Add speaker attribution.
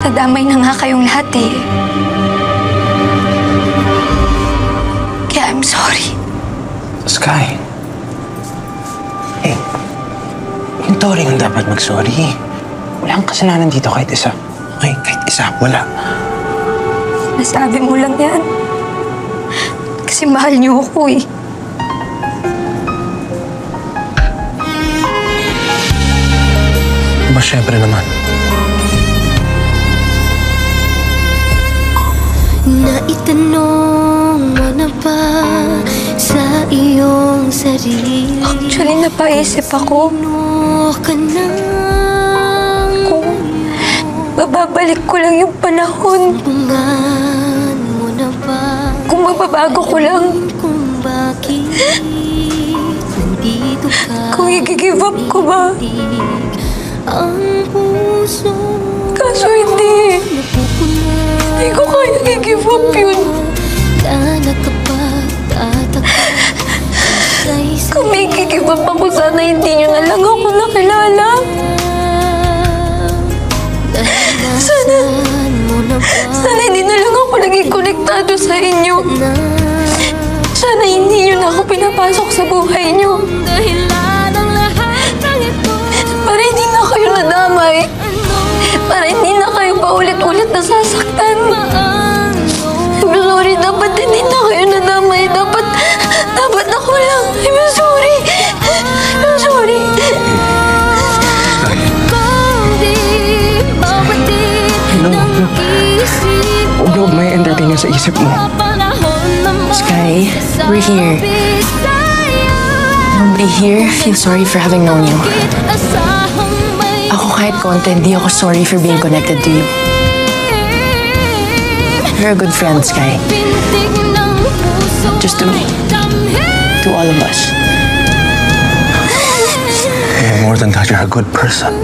Speaker 1: Nadamay na nga kayong lahat eh. Kaya I'm sorry.
Speaker 2: Sky. Hey, yung Toring ang dapat mag-sorry. Wala kang kasalanan dito kahit isa. Okay, kahit isa, wala.
Speaker 1: Nasabi mo lang yan. Kasi mahal niyo ako eh.
Speaker 2: Ba, syempre naman.
Speaker 3: Naitanong mo na ba sa iyong sarili?
Speaker 1: Actually, napaisip ako kung mababalik ko lang yung panahon.
Speaker 3: Mo na ba
Speaker 1: Kung mababago ko lang.
Speaker 3: kung bakit nandito ka?
Speaker 1: Kung i-give up ko ba?
Speaker 3: Ang puso
Speaker 1: Kaso hindi. Hindi ko kaya i-give up yun.
Speaker 3: Sana kapag tatakot
Speaker 1: Kung may i-give up ako, sana hindi niyo na lang ako nakilala. Sana hindi na lang ako naging konektado sa inyo. Sana hindi niyo na ako pinapasok sa buhay niyo. Para hindi na kayo nadamay. Para hindi na kayo paulit-ulit nasasaktan. I'm sorry, dapat hindi na kayo nadamay. Dapat ako lang. I'm sorry. I'm sorry.
Speaker 2: Huwag na huwag may entertain sa isip mo.
Speaker 4: Sky, we're here. Nobody here feels sorry for having known you. Ako kahit konti, hindi ako sorry for being connected to you. You're a good friend, Sky. Just to me. To all of us.
Speaker 2: You're more than that, you're a good person.